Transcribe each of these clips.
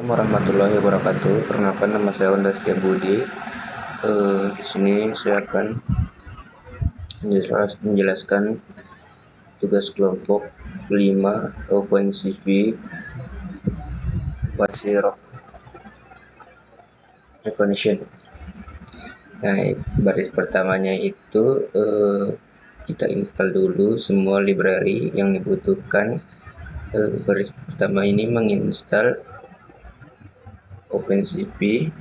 warahmatullahi wabarakatuh. Perkenalkan, nama saya Onda Setiabudi. Di sini saya akan menjelaskan tugas kelompok 5 OpenCV Voice Recognition. Nah, baris pertamanya itu kita install dulu semua library yang dibutuhkan. Baris pertama ini menginstal OpenCV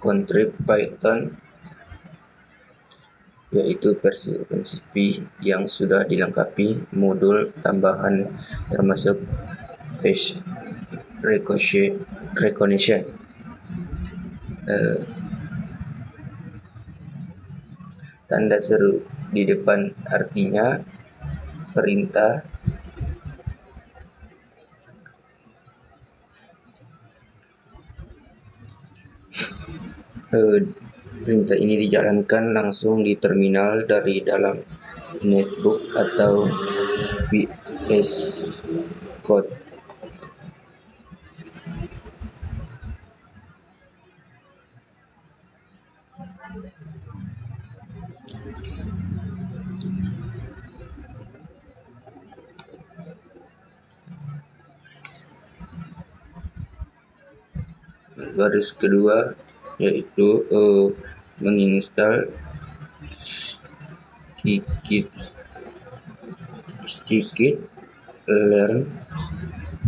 Contrib Python, yaitu versi OpenCV yang sudah dilengkapi modul tambahan termasuk face recognition. Tanda seru di depan artinya perintah perintah ini dijalankan langsung di terminal dari dalam netbook atau VS Code. Baris kedua yaitu menginstal sedikit learn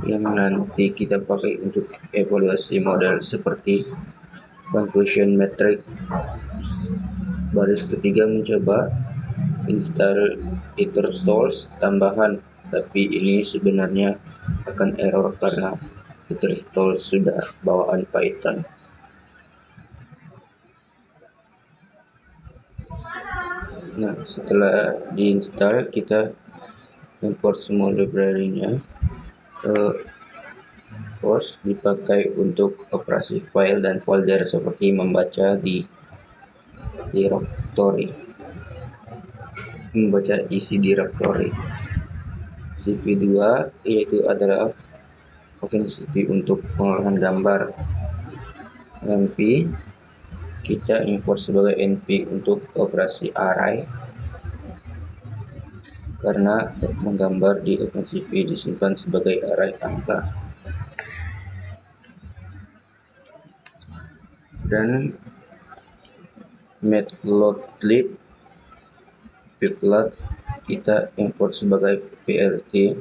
yang nanti kita pakai untuk evaluasi model seperti confusion metric. Baris ketiga mencoba install itertools tambahan, tapi ini sebenarnya akan error karena itertools sudah bawaan Python. Nah, setelah diinstal kita import semua library-nya. Post dipakai untuk operasi file dan folder seperti membaca di directory, membaca isi directory. CV2 yaitu adalah OpenCV untuk pengolahan gambar. NP kita import sebagai NP untuk operasi array karena menggambar di OpenCV disimpan sebagai array angka. Dan matplotlib plot kita import sebagai PLT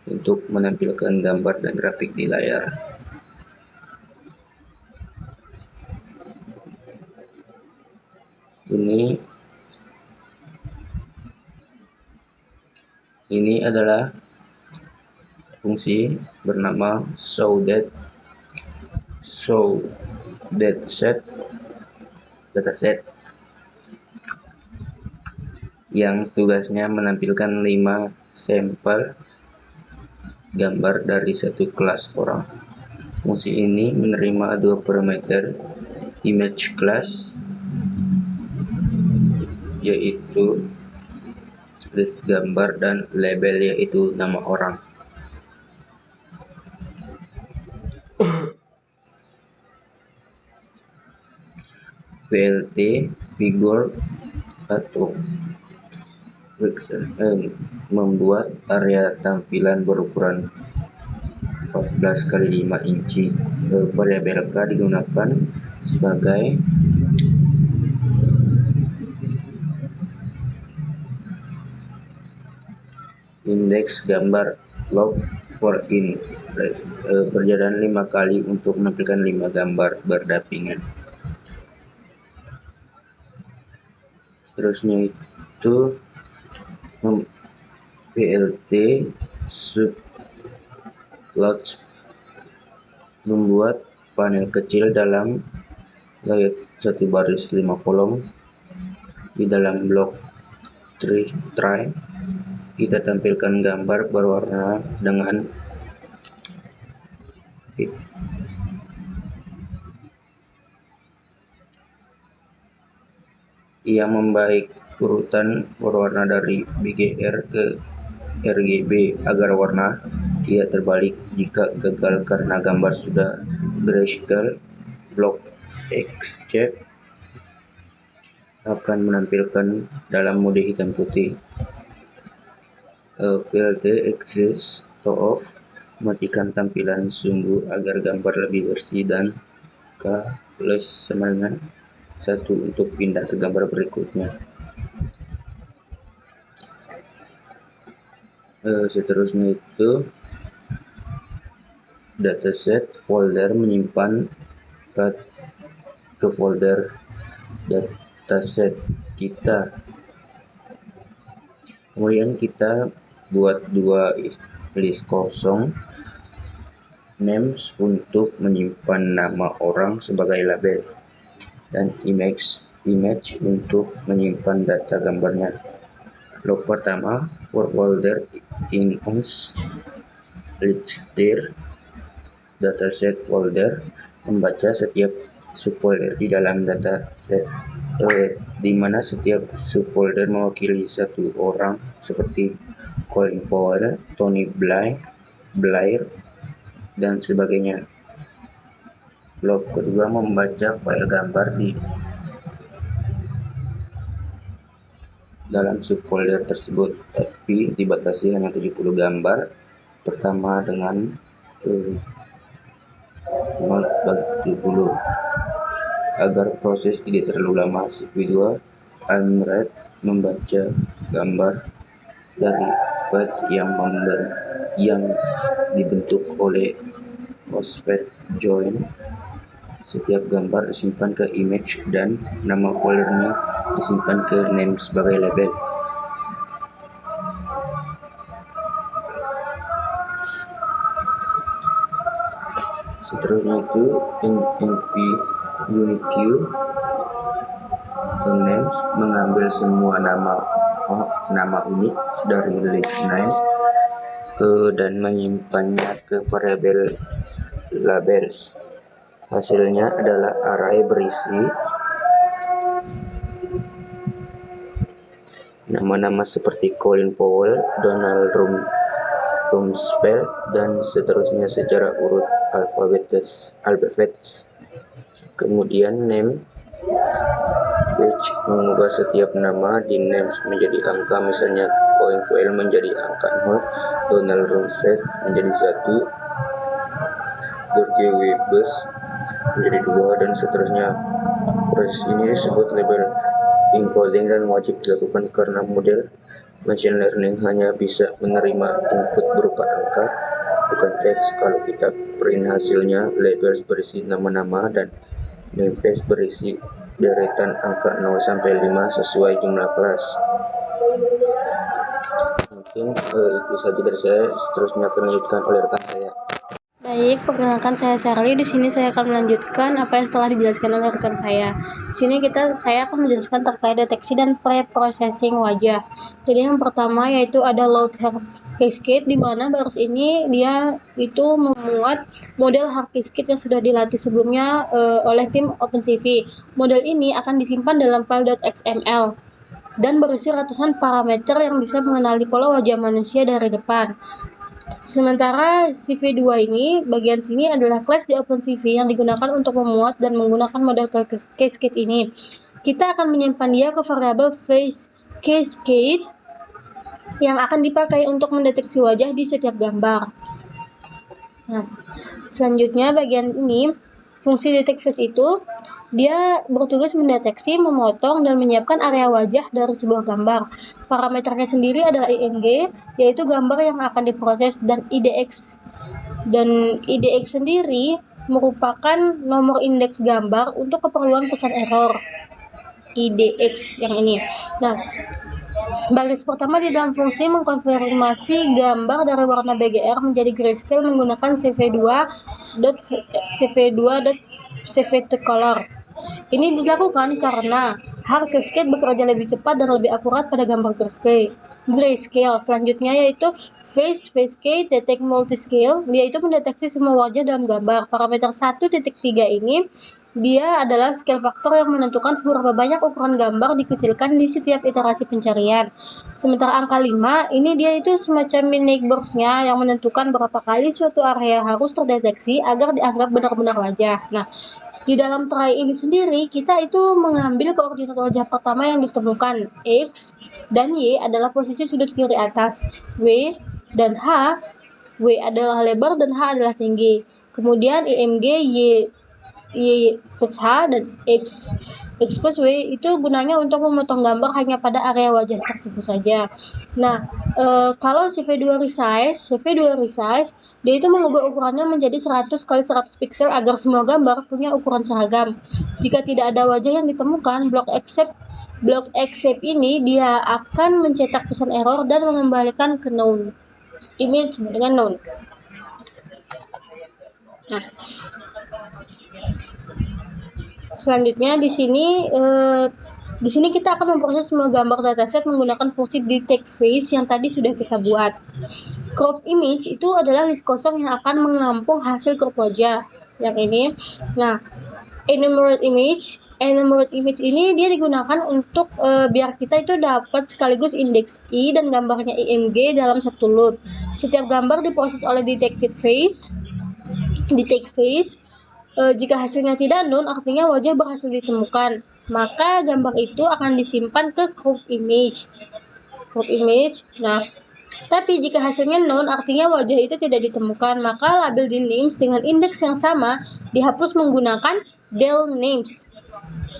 untuk menampilkan gambar dan grafik di layar. Ini adalah fungsi bernama showDataset yang tugasnya menampilkan 5 sampel gambar dari satu kelas orang. Fungsi ini menerima 2 parameter image class, yaitu list gambar, dan label yaitu nama orang. PLT figure atau membuat area tampilan berukuran 14x5 inci. Variabel K digunakan sebagai indeks gambar. Log for in berjalan 5 kali untuk menampilkan 5 gambar berdampingan. Terusnya itu PLT subplot membuat panel kecil dalam layout 1 baris 5 kolom. Di dalam blok try kita tampilkan gambar berwarna dengan ia membaik urutan berwarna dari BGR ke RGB agar warna Dia terbalik jika gagal karena gambar sudah grayscale. Block Escape akan menampilkan dalam mode hitam putih. PLT Access to Off matikan tampilan sumbu agar gambar lebih bersih dan K+ sama dengan 1 untuk pindah ke gambar berikutnya. Seterusnya itu dataset folder menyimpan path ke folder dataset kita. Kemudian kita buat 2 list kosong, names untuk menyimpan nama orang sebagai label, dan image untuk menyimpan data gambarnya. Log pertama for folder in ons listed dataset folder membaca setiap subfolder di dalam dataset, di mana setiap subfolder mewakili satu orang seperti Colin Powell, Tony Blair, dan sebagainya. Log kedua membaca file gambar di dalam subfolder tersebut, tapi dibatasi hanya 70 gambar pertama dengan 0/70 agar proses tidak terlalu lama. CV2 unread membaca gambar dari path yang dibentuk oleh offset join. Setiap gambar disimpan ke image dan nama foldernya disimpan ke name sebagai label. Seterusnya itu np uniq atau names mengambil semua nama unik dari list name dan menyimpannya ke variabel labels. Hasilnya adalah array berisi nama-nama seperti Colin Powell, Donald Rumsfeld, dan seterusnya secara urut alphabet. Kemudian name fetch mengubah setiap nama di names menjadi angka, misalnya Colin Powell menjadi angka 0, Donald Rumsfeld menjadi 1, George Webbs menjadi 2, dan seterusnya. Proses ini disebut label encoding dan wajib dilakukan karena model machine learning hanya bisa menerima input berupa angka, bukan teks. Kalau kita print hasilnya, labels berisi nama-nama dan namespace berisi deretan angka 0 sampai 5 sesuai jumlah kelas. Mungkin itu saja dari saya. Seterusnya akan dilanjutkan oleh rekan saya. Baik, perkenalkan saya Charlie. Di sini saya akan melanjutkan apa yang telah dijelaskan oleh rekan saya. Di sini saya akan menjelaskan terkait deteksi dan pre-processing wajah. Jadi yang pertama yaitu ada load hair cascade, di mana baris ini dia itu memuat model hair cascade yang sudah dilatih sebelumnya oleh tim OpenCV. Model ini akan disimpan dalam file .xml dan berisi ratusan parameter yang bisa mengenali pola wajah manusia dari depan. Sementara CV2 ini, bagian sini adalah kelas di OpenCV yang digunakan untuk memuat dan menggunakan model cascade ini. Kita akan menyimpan dia ke variabel face cascade yang akan dipakai untuk mendeteksi wajah di setiap gambar. Nah, selanjutnya bagian ini, fungsi detect face itu dia bertugas mendeteksi, memotong, dan menyiapkan area wajah dari sebuah gambar. Parameternya sendiri adalah ING, yaitu gambar yang akan diproses, dan IDX. Dan IDX sendiri merupakan nomor indeks gambar untuk keperluan pesan error. IDX yang ini. Nah, baris pertama di dalam fungsi mengkonfirmasi gambar dari warna BGR menjadi grayscale menggunakan cv2.color. Ini dilakukan karena hair cascade bekerja lebih cepat dan lebih akurat pada gambar grayscale. Selanjutnya yaitu face cascade detect multiscale, yaitu mendeteksi semua wajah dalam gambar. Parameter 1.3 ini dia adalah scale faktor yang menentukan seberapa banyak ukuran gambar dikecilkan di setiap iterasi pencarian. Sementara angka 5, ini dia itu semacam neighbors-nya yang menentukan berapa kali suatu area harus terdeteksi agar dianggap benar-benar wajah. Nah, di dalam try ini sendiri, kita itu mengambil koordinat wajah pertama yang ditemukan, X dan Y adalah posisi sudut kiri atas, W dan H, W adalah lebar dan H adalah tinggi. Kemudian IMG, Y plus H dan X plus W itu gunanya untuk memotong gambar hanya pada area wajah tersebut saja. Nah, kalau CV2 resize dia itu mengubah ukurannya menjadi 100 kali 100 pixel agar semua gambar punya ukuran seragam. Jika tidak ada wajah yang ditemukan, block accept ini dia akan mencetak pesan error dan mengembalikan ke known image dengan known. Nah, selanjutnya di sini kita akan memproses semua gambar dataset menggunakan fungsi detect face yang tadi sudah kita buat. Crop image itu adalah list kosong yang akan menampung hasil crop wajah yang ini. Nah, enumerate image ini dia digunakan untuk biar kita itu dapat sekaligus indeks I dan gambarnya IMG dalam satu loop. Setiap gambar diproses oleh detect face. Jika hasilnya tidak known, artinya wajah berhasil ditemukan. Maka gambar itu akan disimpan ke crop image. Nah, tapi jika hasilnya known, artinya wajah itu tidak ditemukan. Maka label di names dengan indeks yang sama dihapus menggunakan del names.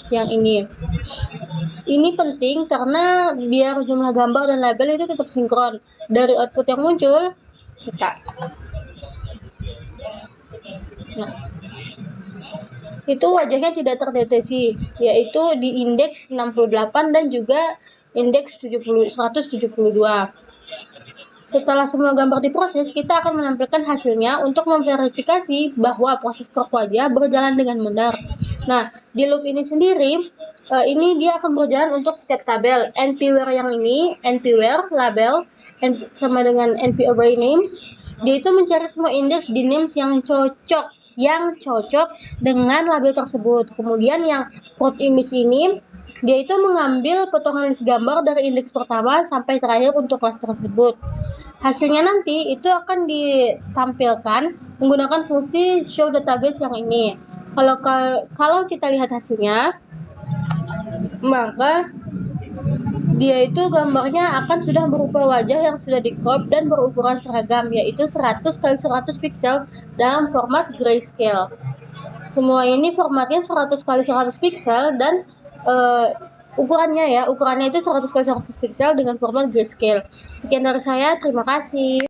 Yang ini penting karena biar jumlah gambar dan label itu tetap sinkron. Dari output yang muncul, nah, itu wajahnya tidak terdeteksi, yaitu di indeks 68 dan juga indeks 172. Setelah semua gambar diproses, kita akan menampilkan hasilnya untuk memverifikasi bahwa proses crop wajah berjalan dengan benar. Nah, di loop ini sendiri, ini dia akan berjalan untuk setiap tabel. npwhere yang ini, npwhere label, sama dengan nparray names, dia itu mencari semua indeks di names yang cocok dengan label tersebut. Kemudian yang crop image ini, dia itu mengambil potongan list gambar dari indeks pertama sampai terakhir untuk kelas tersebut. Hasilnya nanti itu akan ditampilkan menggunakan fungsi show database yang ini. Kalau kita lihat hasilnya, maka dia itu gambarnya akan sudah berupa wajah yang sudah di crop dan berukuran seragam, yaitu 100 kali 100 pixel dalam format grayscale. Semua ini formatnya 100 kali 100 pixel dan ukurannya itu 100 kali 100 pixel dengan format grayscale. Sekian dari saya, terima kasih.